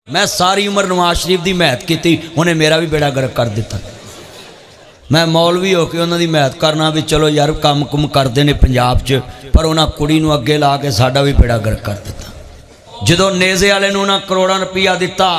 मैं सारी उम्र नवाज शरीफ की महत की, उन्हें मेरा भी बेड़ा गर्क कर दिता। मैं मौलवी हो के उन्होंने महत करना भी चलो यार काम कुम करते हैं पंजाब च, पर उन्हें कुड़ी नूं अगे ला के साडा भी बेड़ा गर्क कर दिता। जदों नेज़े वाले नूं उन्हें करोड़ां रुपया दिता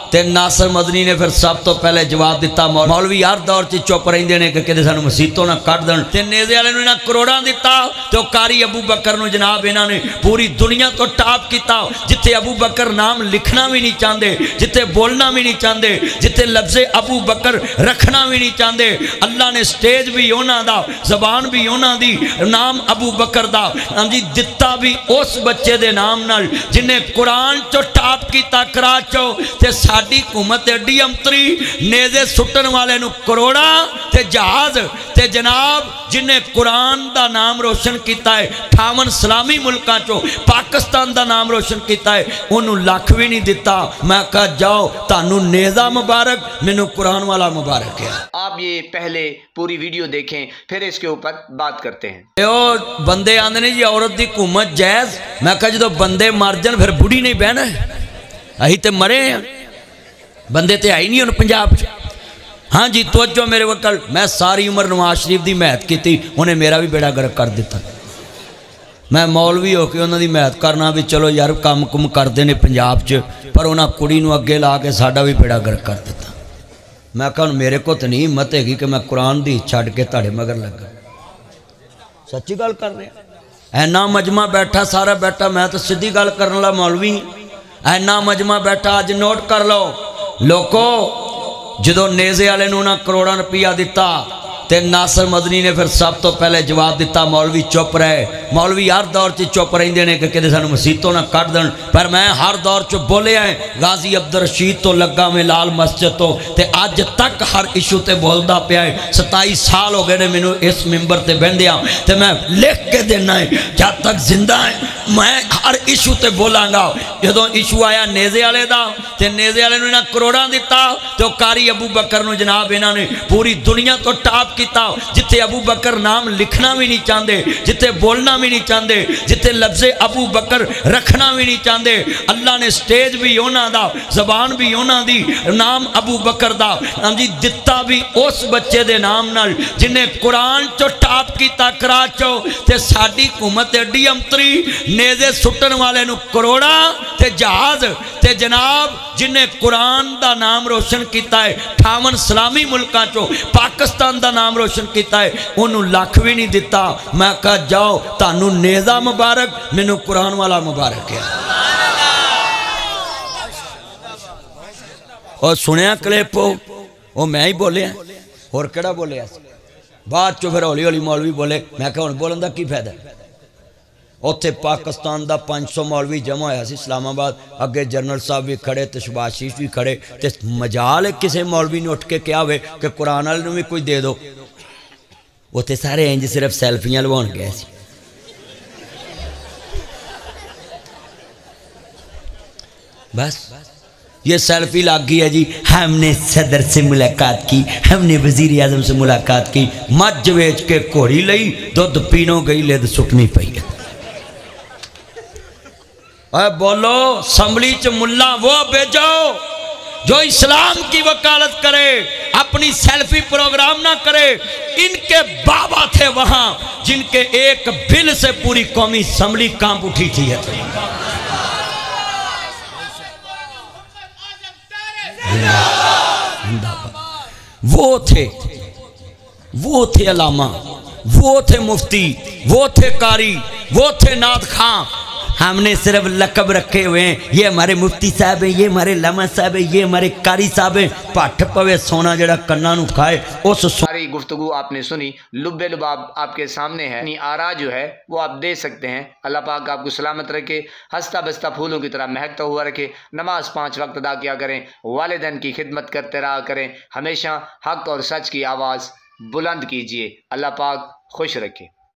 ते नासर मदनी ने फिर सब तो पहले जवाब दिता, मौलवी हर दौर च चुप रहिंदे ने कि किते सानूं मसीतों ना कढ देण। ते नेज़े वाले नूं इन्हां करोड़ां दिता ते कारी अबू बकर नूं जनाब इन्हां ने पूरी दुनिया तो टाप किया, जिथे अबू बकर नाम लिखना भी नहीं चाहते, जिथे बोलना भी नहीं चाहते, जिथे लफ्ज़े अबू बकर रखना भी नहीं चाहते। अल्लाह ने स्टेज भी उन्हां दा, जबान भी उन्हां दी, नाम अबू बकर दा हां जी दिता भी उस बच्चे दे नाम नाल जिन्हें कुरान चो टाप किया कराचो। ते साडी हुकूमत एडी अंतरी, नेज़े सुटन वाले नूं करोड़ा ते जहाज ते जनाब जिन्हें कुरान दा नाम रोशन किया है 58 सलामी मुल्कां चो पाकिस्तान दा नाम रोशन किया है, उन्होंने लख भी नहीं दिता। मैं कहा जाओ तानू नेज़ा मुबारक, मैनू कुरान वाला मुबारक है। आप ये पहले पूरी वीडियो देखें फिर इसके ऊपर बात करते हैं। ओ बंदे आंदे ने जी औरत दी हुकूमत जायज़, मैं कहा जो बंदे मर जान फिर बुढ़ी नहीं बहना, अही तो मरे हैं, बंदे तो आई नहीं उन पंजाब च। हाँ जी तवज्जो मेरे वकल, मैं सारी उम्र नवाज शरीफ की महत की, उन्हें मेरा भी बेड़ा गर्क कर दिता। मैं मौलवी हो के उन्होंने महत करना भी चलो यार काम कुम करते हैं पंजाब च, पर उन्हें कुड़ी नूं अगे ला के साडा भी बेड़ा गर्क कर दिता। मैं कहा मेरे को तो नहीं हिम्मत हैगी कि मैं कुरान दी छड्ड के तुहाडे मगर लगा। सच्ची गल कर रहा, ऐना मजमा बैठा सारा बैठा, मैं तो सीधी गल करने वाला मौलवी, ऐना मजमा बैठा। अज नोट कर लो लोको, जदों नेज़े वाले नूं उन्हां करोड़ां रुपया दिता ते नासर मदनी ने फिर सब तो पहले जवाब दिता, मौलवी चुप रहे। मौलवी हर दौर च चुप रहिंदे ने कि किते सानूं मसीतों ना कढ देण, पर मैं हर दौर च बोलिया है। गाजी अब्दुल रशीद तो लगा मैं लाल मस्जिद तो ते अज तक हर इशू ते बोलदा पिया है। 27 साल हो गए ने मैनू इस मिंबर ते बहंदियां, ते मैं लिख के देना है जब तक जिंदा है मैं हर इशू ते बोलांगा। जदों इशू आया नेज़े वाले दा ते नेज़े वाले नूं इन्हां करोड़ां दिता ते कारी अबू बकर नूं जनाब इन्हां ने पूरी दुनिया तो टाप किया, जिथे अबू बकर नाम लिखना भी नहीं चाहते, जिथे बोलना भी नहीं चाहते, जिथे लफ्ज़े अबू बकर रखना भी नहीं चाहते। अल्लाह ने स्टेज भी उन्हां दा, जबान भी उन्हां दी, नाम अबू बकर दा हां जी दिता भी उस बच्चे दे नाम नाल जिन्हें कुरान चो टाप किया कराचो। ते साडी हुकूमत एडी अंतरी, नेज़े सुटन वाले नूं करोड़ा ते जहाज ते जनाब जिन्हें कुरान दा नाम रोशन किया है 58 सलामी मुल्कां चो पाकिस्तान दा नाम रोशन किया है, उन्होंने लख भी नहीं दिता। मैं कहा जाओ तानू नेज़ा मुबारक, मैनू कुरान वाला मुबारक है। और सुनिया क्लिप वो मैं ही बोलिया, होर केड़ा बोलिया, बाद चो फिर हौली हौली मौलवी बोले। मैं कहा हुण बोलन दा की फायदा। उत्थे पाकिस्तान का 500 मौलवी जमा होया सी इस्लामाबाद, अगे जनरल साहब भी खड़े ते शहबाज शरीफ भी खड़े, ते मजाल किसी मौलवी ने उठ के कहा हो कि कुरान वाले भी कोई दे दो। उत्थे सारे इंज सिर्फ सैल्फियां लवाउण गए सी। बस ये सेल्फी लग गई है जी, हमने सदर से मुलाकात की, हमने वजीर आजम से मुलाकात की। मज वेच के घोड़ी लई, दुध पीनो गई, लिद सुटनी पई है। बोलो असम्बली च मुल्ला वो भेजो जो इस्लाम की वकालत करे, अपनी सेल्फी प्रोग्राम ना करे। इनके बाबा थे वहां जिनके एक बिल से पूरी कौमी असम्बली कांप उठी थी। वो थे अलामा, वो थे मुफ्ती, वो थे कारी, वो थे नात खां। हमने सिर्फ लकब रखे हुए हैं, ये हमारे मुफ्ती साहब हैं, ये हमारे लामा साहब हैं, ये हमारे कारी साहब हैं। पट पवे सोना जड़ा कन्ना नू खाए। उस सारी गुफ्तगू आपने सुनी, लुब्बे लुबाब आपके सामने है, अपनी आरा जो है वो आप दे सकते हैं। अल्लाह पाक आपको सलामत रखे, हंसता बसता फूलों की तरह महकता हुआ रखे। नमाज 5 वक्त अदा किया करें, वालिदैन की खिदमत करते रहा करें, हमेशा हक और सच की आवाज़ बुलंद कीजिए। अल्लाह पाक खुश रखे।